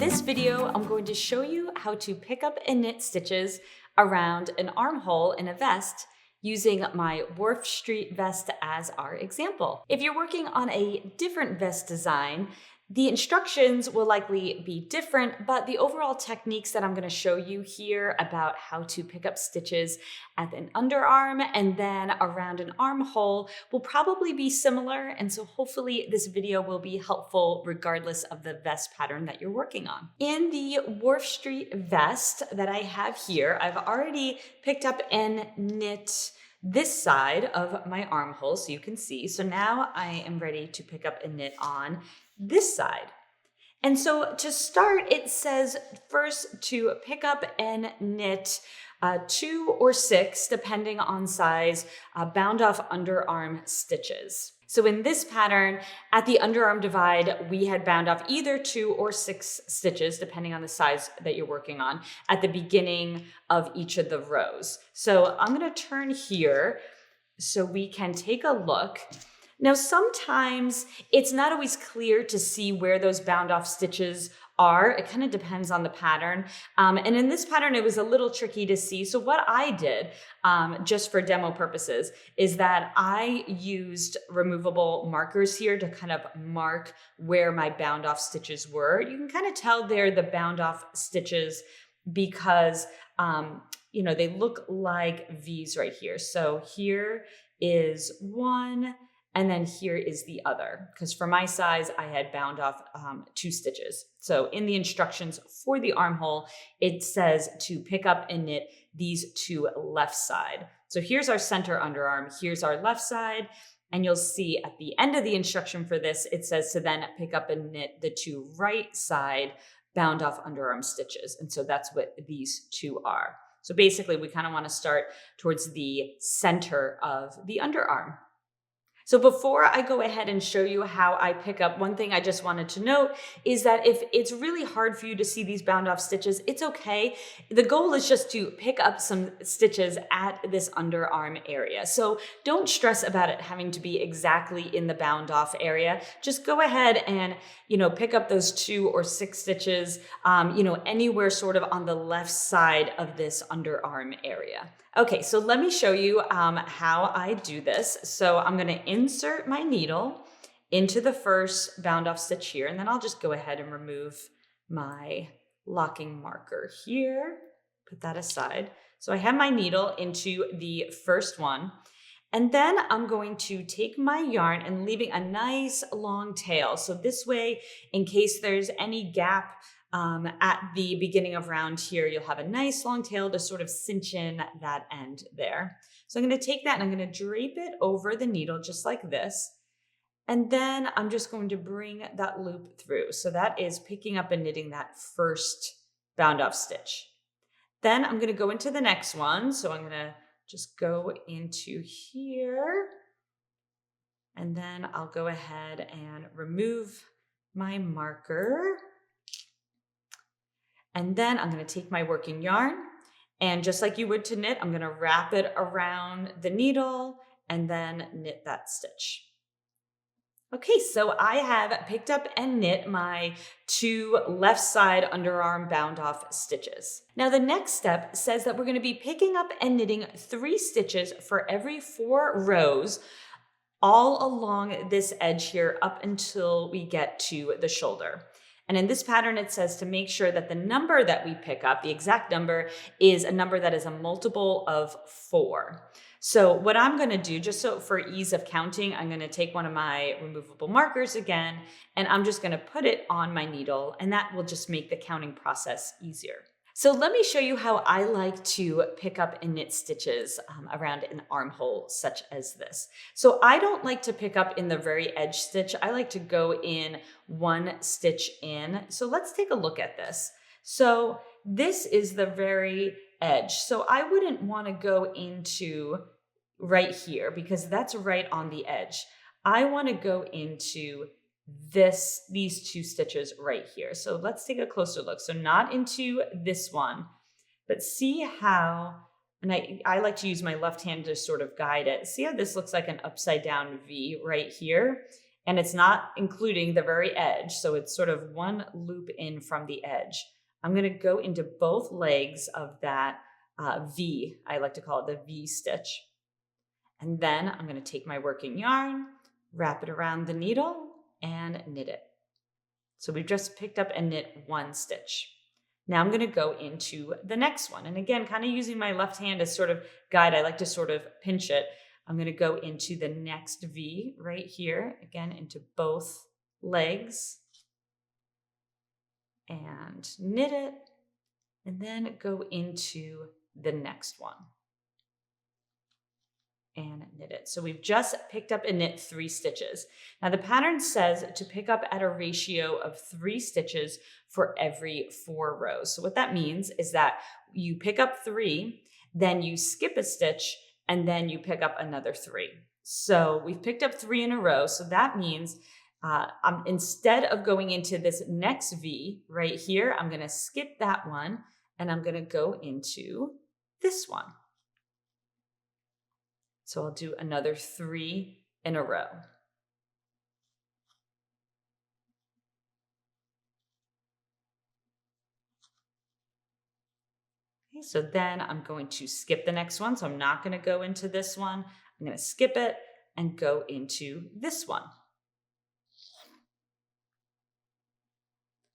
this video, I'm going to show you how to pick up and knit stitches around an armhole in a vest using my Wharf Street Vest as our example. If you're working on a different vest design, the instructions will likely be different, but the overall techniques that I'm going to show you here about how to pick up stitches at an underarm and then around an armhole will probably be similar. And so hopefully this video will be helpful regardless of the vest pattern that you're working on. In the Wharf Street Vest that I have here, I've already picked up and knit this side of my armhole so you can see. So now I am ready to pick up and knit on this side. And so to start, it says first to pick up and knit 2 or 6, depending on size, bound off underarm stitches. So in this pattern, at the underarm divide, we had bound off either 2 or 6 stitches, depending on the size that you're working on, at the beginning of each of the rows. So I'm going to turn here so we can take a look. Now, sometimes it's not always clear to see where those bound off stitches are. It kind of depends on the pattern. And in this pattern, it was a little tricky to see. So what I did, just for demo purposes, is that I used removable markers here to kind of mark where my bound off stitches were. You can kind of tell they're the bound off stitches because, they look like V's right here. So here is one, and then here is the other, because for my size, I had bound off 2 stitches. So in the instructions for the armhole, it says to pick up and knit these 2 left side. So here's our center underarm, here's our left side, and you'll see at the end of the instruction for this, it says to then pick up and knit the 2 right side bound off underarm stitches. And so that's what these 2 are. So basically, we kind of want to start towards the center of the underarm. So before I go ahead and show you how I pick up, one thing I just wanted to note is that if it's really hard for you to see these bound off stitches, it's okay. The goal is just to pick up some stitches at this underarm area. So don't stress about it having to be exactly in the bound off area. Just go ahead and, pick up those 2 or 6 stitches, anywhere sort of on the left side of this underarm area. Okay, so let me show you how I do this. So I'm going to insert my needle into the first bound off stitch here, and then I'll just go ahead and remove my locking marker here, put that aside. So I have my needle into the first one, and then I'm going to take my yarn and leaving a nice long tail. So this way, in case there's any gap at the beginning of round here, you'll have a nice long tail to sort of cinch in that end there. So I'm going to take that and I'm going to drape it over the needle just like this. And then I'm just going to bring that loop through. So that is picking up and knitting that first bound off stitch. Then I'm going to go into the next one. So I'm going to just go into here. And then I'll go ahead and remove my marker. And then I'm going to take my working yarn, and just like you would to knit, I'm going to wrap it around the needle and then knit that stitch. Okay, so I have picked up and knit my 2 left side underarm bound off stitches. Now the next step says that we're going to be picking up and knitting 3 stitches for every 4 rows all along this edge here up until we get to the shoulder. And in this pattern, it says to make sure that the number that we pick up, the exact number, is a number that is a multiple of 4. So what I'm going to do, just so for ease of counting, I'm going to take one of my removable markers again, and I'm just going to put it on my needle, and that will just make the counting process easier. So let me show you how I like to pick up and knit stitches around an armhole such as this. So I don't like to pick up in the very edge stitch. I like to go in 1 stitch in. So let's take a look at this. So this is the very edge. So I wouldn't want to go into right here because that's right on the edge. I want to go into these 2 stitches right here. So let's take a closer look. So not into this one, but see how, and I like to use my left hand to sort of guide it. See how this looks like an upside down V right here? and it's not including the very edge. So it's sort of one loop in from the edge. I'm going to go into both legs of that V. I like to call it the V stitch. And then I'm going to take my working yarn, wrap it around the needle, and knit it. So we've just picked up and knit one stitch. Now I'm going to go into the next one. And again, kind of using my left hand as sort of guide, I like to sort of pinch it. I'm going to go into the next V right here, again, into both legs and knit it, and then go into the next one and knit it. So we've just picked up and knit 3 stitches. Now the pattern says to pick up at a ratio of 3 stitches for every 4 rows. So what that means is that you pick up 3, then you skip a stitch, and then you pick up another 3. So we've picked up 3 in a row. So that means instead of going into this next V right here, I'm going to skip that one and I'm going to go into this one. So I'll do another 3 in a row. Okay, so then I'm going to skip the next one. So I'm not going to go into this one. I'm going to skip it and go into this one.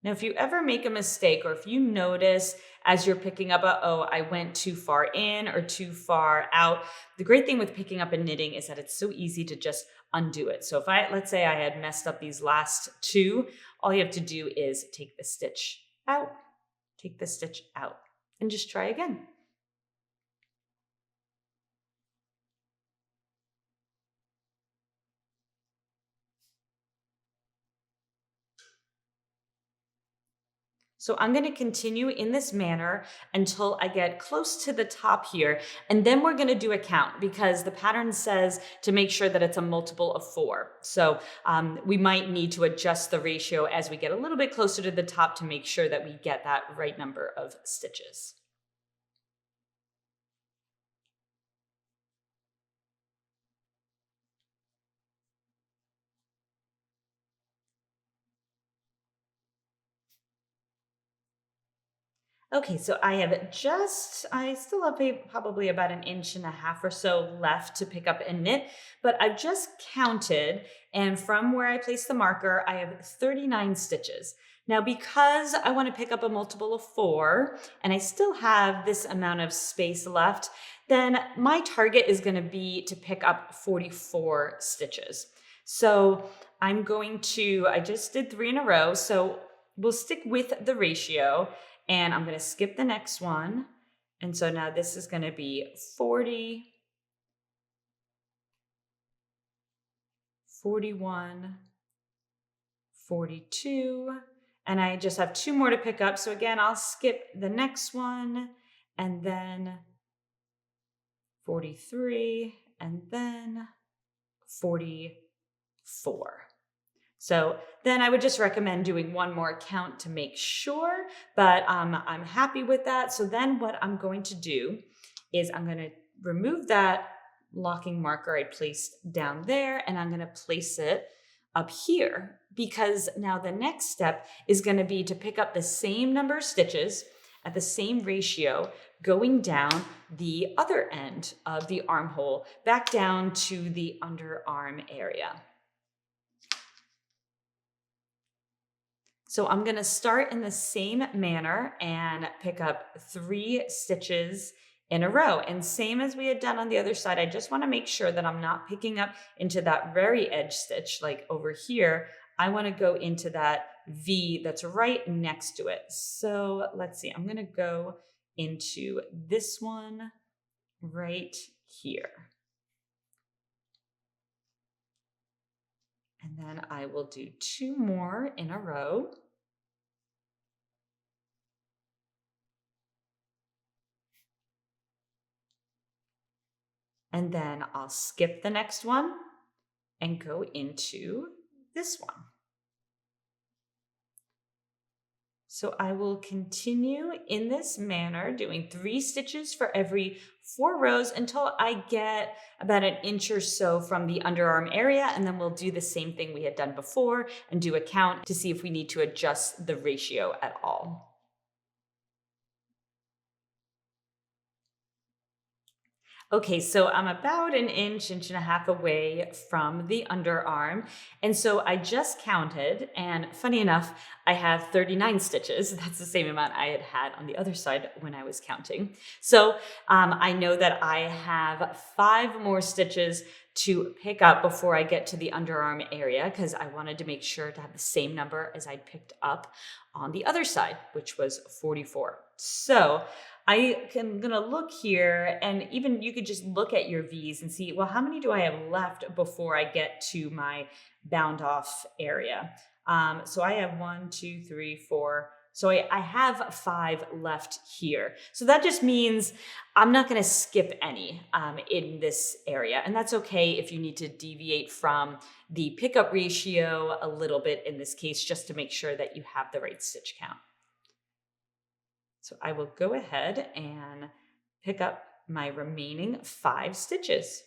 Now, if you ever make a mistake, or if you notice as you're picking up I went too far in or too far out, the great thing with picking up and knitting is that it's so easy to just undo it. So if let's say I had messed up these last 2, all you have to do is take the stitch out, and just try again. So I'm going to continue in this manner until I get close to the top here. And then we're going to do a count because the pattern says to make sure that it's a multiple of 4. So we might need to adjust the ratio as we get a little bit closer to the top to make sure that we get that right number of stitches. Okay, so I still have probably about 1.5 inches or so left to pick up and knit, but I've just counted, and from where I placed the marker, I have 39 stitches. Now, because I want to pick up a multiple of 4, and I still have this amount of space left, then my target is going to be to pick up 44 stitches. So I just did 3 in a row, so we'll stick with the ratio. And I'm going to skip the next one. And so now this is going to be 40, 41, 42. And I just have 2 more to pick up. So again, I'll skip the next one and then 43 and then 44. So then I would just recommend doing 1 more count to make sure, but I'm happy with that. So then what I'm going to do is I'm going to remove that locking marker I placed down there, and I'm going to place it up here, because now the next step is going to be to pick up the same number of stitches at the same ratio going down the other end of the armhole back down to the underarm area. So I'm going to start in the same manner and pick up 3 stitches in a row. And same as we had done on the other side, I just want to make sure that I'm not picking up into that very edge stitch like over here. I want to go into that V that's right next to it. So let's see, I'm going to go into this one right here. And then I will do 2 more in a row. And then I'll skip the next one and go into this one. So I will continue in this manner, doing 3 stitches for every 4 rows until I get about an inch or so from the underarm area. And then we'll do the same thing we had done before and do a count to see if we need to adjust the ratio at all. Okay, so I'm about an inch, inch and a half away from the underarm. And so I just counted, and funny enough, I have 39 stitches. That's the same amount I had had on the other side when I was counting. So I know that I have 5 more stitches to pick up before I get to the underarm area because I wanted to make sure to have the same number as I'd picked up on the other side, which was 44. So I'm gonna look here, and even you could just look at your V's and see, well, how many do I have left before I get to my bound off area? So I have 1, 2, 3, 4. So I have 5 left here. So that just means I'm not going to skip any in this area. And that's okay if you need to deviate from the pickup ratio a little bit in this case, just to make sure that you have the right stitch count. So I will go ahead and pick up my remaining 5 stitches.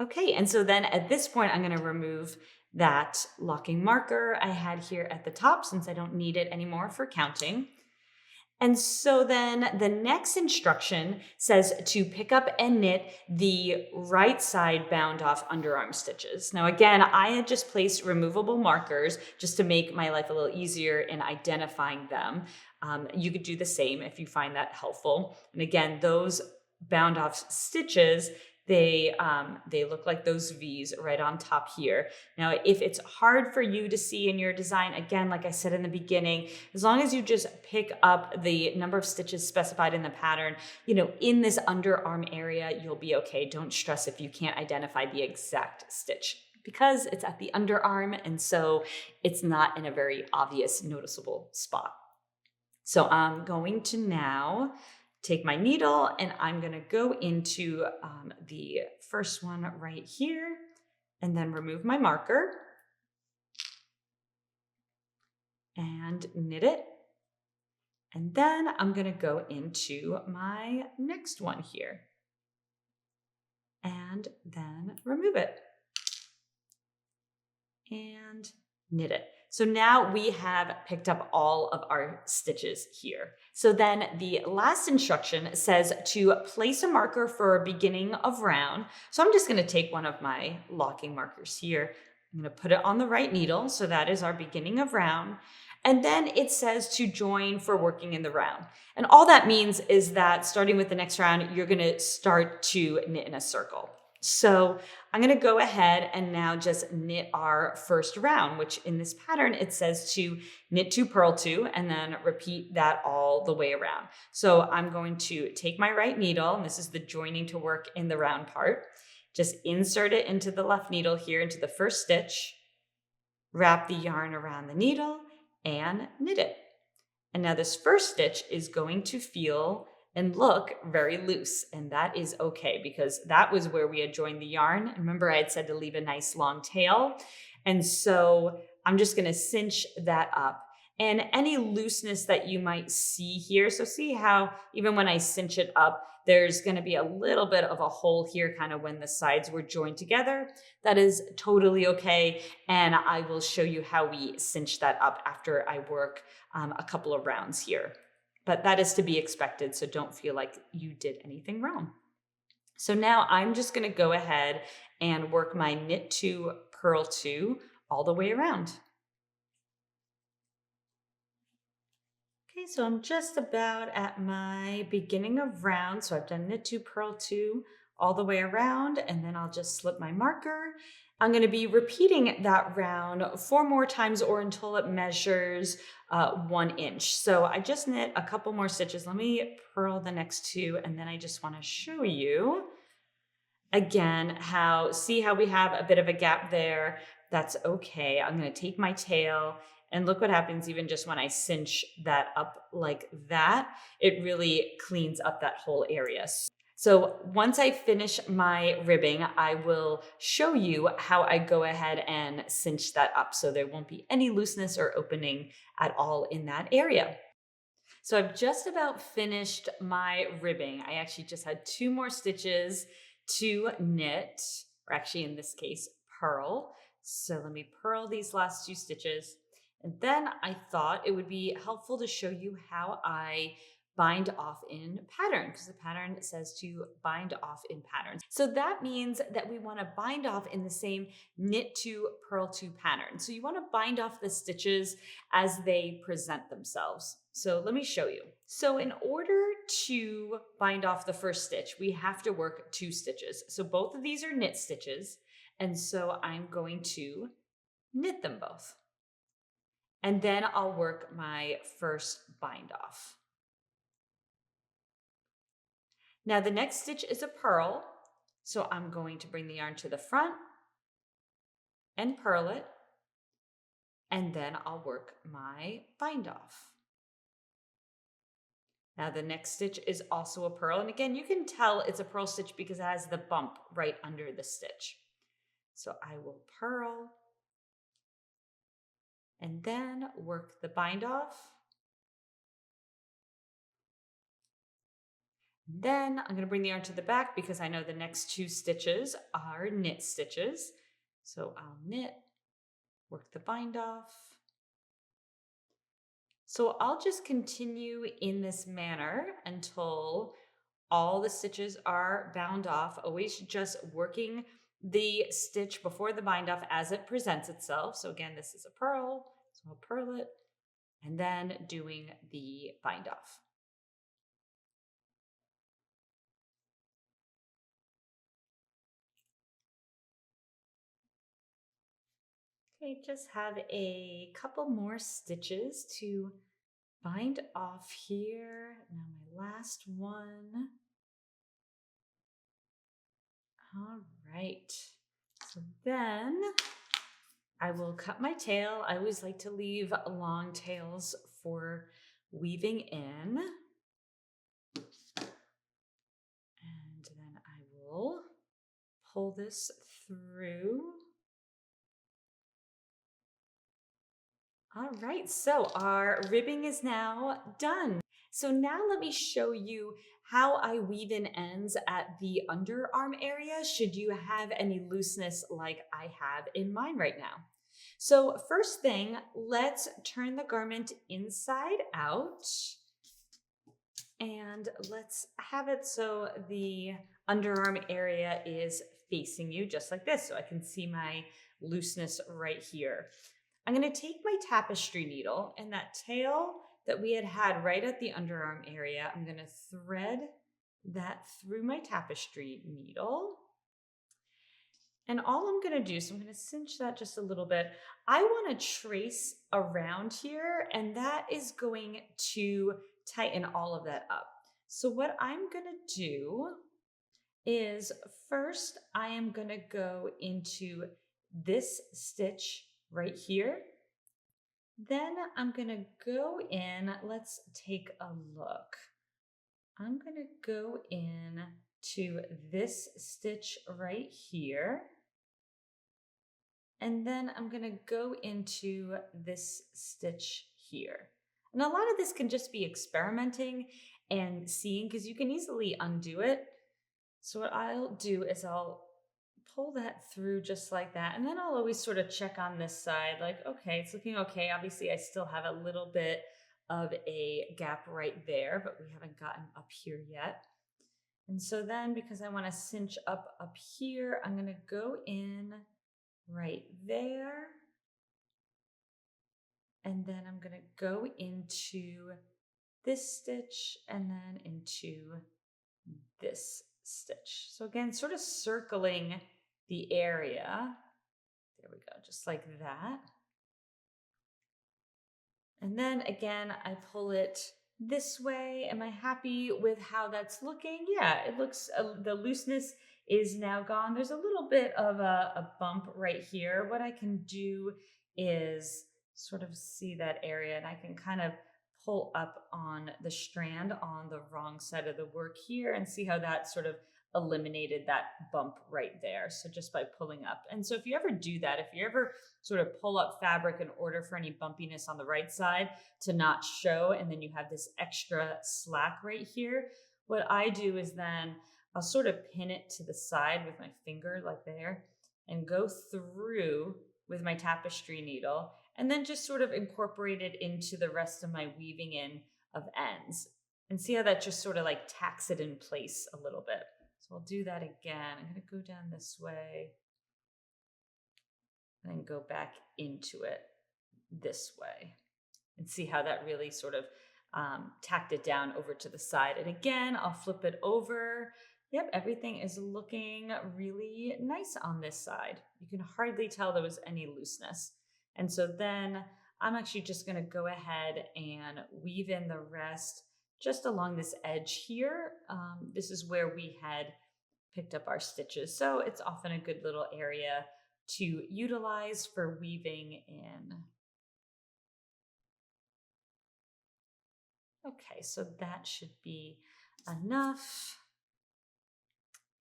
Okay, and so then at this point, I'm going to remove that locking marker I had here at the top since I don't need it anymore for counting. And so then the next instruction says to pick up and knit the right side bound off underarm stitches. Now, again, I had just placed removable markers just to make my life a little easier in identifying them. You could do the same if you find that helpful. And again, those bound off stitches, they look like those V's right on top here. Now, if it's hard for you to see in your design, again, like I said in the beginning, as long as you just pick up the number of stitches specified in the pattern, in this underarm area, you'll be okay. Don't stress if you can't identify the exact stitch because it's at the underarm, and so it's not in a very obvious, noticeable spot. So I'm going to now take my needle and I'm going to go into the first one right here and then remove my marker and knit it. And then I'm going to go into my next one here and then remove it and knit it. So now we have picked up all of our stitches here. So then the last instruction says to place a marker for a beginning of round. So I'm just going to take one of my locking markers here. I'm going to put it on the right needle. So that is our beginning of round. And then it says to join for working in the round. And all that means is that starting with the next round, you're going to start to knit in a circle. So I'm going to go ahead and now just knit our first round, which in this pattern, it says to knit 2, purl 2, and then repeat that all the way around. So I'm going to take my right needle, and this is the joining to work in the round part. Just insert it into the left needle here into the first stitch, wrap the yarn around the needle, and knit it. And now this first stitch is going to feel and look very loose, and that is okay because that was where we had joined the yarn. Remember, I had said to leave a nice long tail, and so I'm just going to cinch that up. And any looseness that you might see here, so see how even when I cinch it up, there's going to be a little bit of a hole here kind of when the sides were joined together. That is totally okay, and I will show you how we cinch that up after I work a couple of rounds here. But that is to be expected, so don't feel like you did anything wrong. So now I'm just going to go ahead and work my knit 2, purl 2 all the way around. Okay, so I'm just about at my beginning of round. So I've done knit 2, purl 2 all the way around, and then I'll just slip my marker. I'm going to be repeating that round 4 more times or until it measures 1 inch. So I just knit a couple more stitches. Let me purl the next 2, and then I just want to show you again see how we have a bit of a gap there. That's okay. I'm going to take my tail, and look what happens even just when I cinch that up like that. It really cleans up that whole area. So once I finish my ribbing, I will show you how I go ahead and cinch that up so there won't be any looseness or opening at all in that area. So I've just about finished my ribbing. I actually just had 2 more stitches to knit, or actually in this case, purl. So let me purl these last 2 stitches. And then I thought it would be helpful to show you how I bind off in pattern, because the pattern says to bind off in patterns. So that means that we want to bind off in the same knit to purl to pattern. So you want to bind off the stitches as they present themselves. So let me show you. So in order to bind off the first stitch, we have to work 2 stitches. So both of these are knit stitches. And so I'm going to knit them both. And then I'll work my first bind off. Now the next stitch is a purl. So I'm going to bring the yarn to the front and purl it. And then I'll work my bind off. Now the next stitch is also a purl. And again, you can tell it's a purl stitch because it has the bump right under the stitch. So I will purl and then work the bind off. Then I'm going to bring the yarn to the back because I know the next 2 stitches are knit stitches. So I'll knit, work the bind off. So I'll just continue in this manner until all the stitches are bound off, always just working the stitch before the bind off as it presents itself. So again, this is a purl, so I'll purl it and then doing the bind off. Okay, just have a couple more stitches to bind off here. Now my last one. All right. So then I will cut my tail. I always like to leave long tails for weaving in. And then I will pull this through. All right, so our ribbing is now done. So now let me show you how I weave in ends at the underarm area should you have any looseness like I have in mine right now. So first thing, let's turn the garment inside out and let's have it so the underarm area is facing you just like this so I can see my looseness right here. I'm going to take my tapestry needle and that tail that we had right at the underarm area, I'm going to thread that through my tapestry needle. And all I'm going to do, so I'm going to cinch that just a little bit. I want to trace around here, and that is going to tighten all of that up. So what I'm going to do is first I am going to go into this stitch right here. Then I'm going to go in, let's take a look. I'm going to go in to this stitch right here. And then I'm going to go into this stitch here. And a lot of this can just be experimenting and seeing because you can easily undo it. So what I'll do is I'll pull that through just like that. And then I'll always sort of check on this side like, okay, it's looking okay. Obviously I still have a little bit of a gap right there, but we haven't gotten up here yet. And so then because I want to cinch up here, I'm going to go in right there. And then I'm going to go into this stitch and then into this stitch. So again, sort of circling the area. There we go, just like that. And then again, I pull it this way. Am I happy with how that's looking? Yeah, it looks, the looseness is now gone. There's a little bit of a bump right here. What I can do is sort of see that area and I can kind of pull up on the strand on the wrong side of the work here and see how that sort of eliminated that bump right there. So just by pulling up. And so if you ever do that, if you ever sort of pull up fabric in order for any bumpiness on the right side to not show, and then you have this extra slack right here, what I do is then I'll sort of pin it to the side with my finger like there and go through with my tapestry needle and then just sort of incorporate it into the rest of my weaving in of ends. And see how that just sort of like tacks it in place a little bit. So I'll do that again. I'm going to go down this way and then go back into it this way and see how that really sort of tacked it down over to the side. And again, I'll flip it over. Yep, everything is looking really nice on this side. You can hardly tell there was any looseness. And so then I'm actually just going to go ahead and weave in the rest just along this edge here. This is where we had picked up our stitches. So it's often a good little area to utilize for weaving in. Okay, so that should be enough.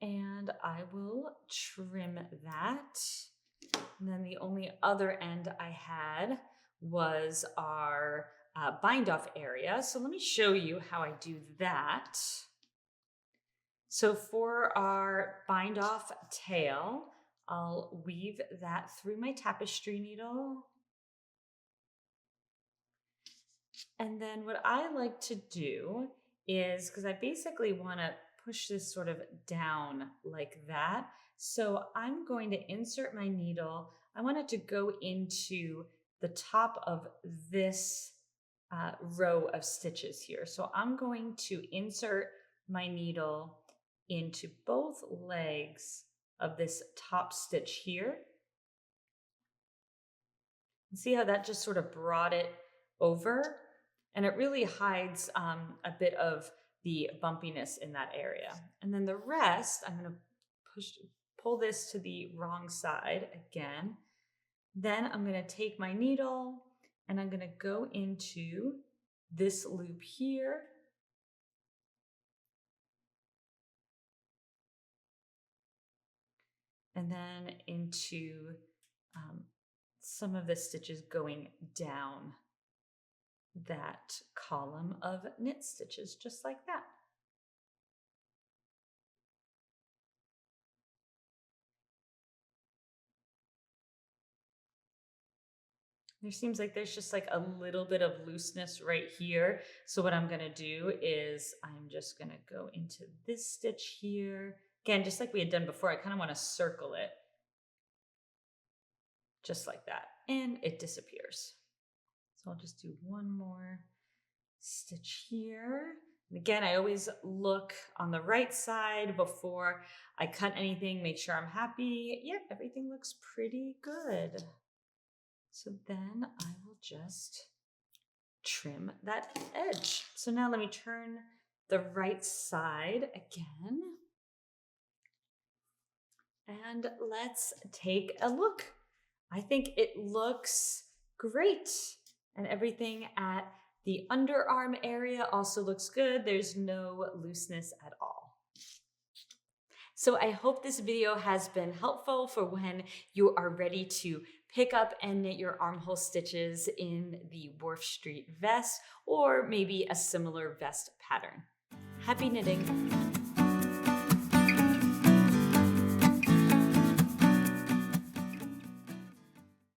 And I will trim that. And then the only other end I had was our bind off area. So let me show you how I do that. So for our bind off tail, I'll weave that through my tapestry needle. And then what I like to do is, because I basically want to push this sort of down like that. So I'm going to insert my needle. I want it to go into the top of this row of stitches here. So I'm going to insert my needle into both legs of this top stitch here. And see how that just sort of brought it over? And it really hides a bit of the bumpiness in that area. And then the rest, I'm going to pull this to the wrong side again. Then I'm going to take my needle and I'm going to go into this loop here. And then into some of the stitches going down that column of knit stitches, just like that. There seems like there's just like a little bit of looseness right here. So what I'm gonna do is I'm just gonna go into this stitch here. Again, just like we had done before, I kind of want to circle it just like that, and it disappears. So I'll just do one more stitch here. And again, I always look on the right side before I cut anything, make sure I'm happy. Yep, everything looks pretty good. So then I will just trim that edge. So now let me turn the right side again. And let's take a look. I think it looks great. And everything at the underarm area also looks good. There's no looseness at all. So I hope this video has been helpful for when you are ready to pick up and knit your armhole stitches in the Wharf Street Vest or maybe a similar vest pattern. Happy knitting!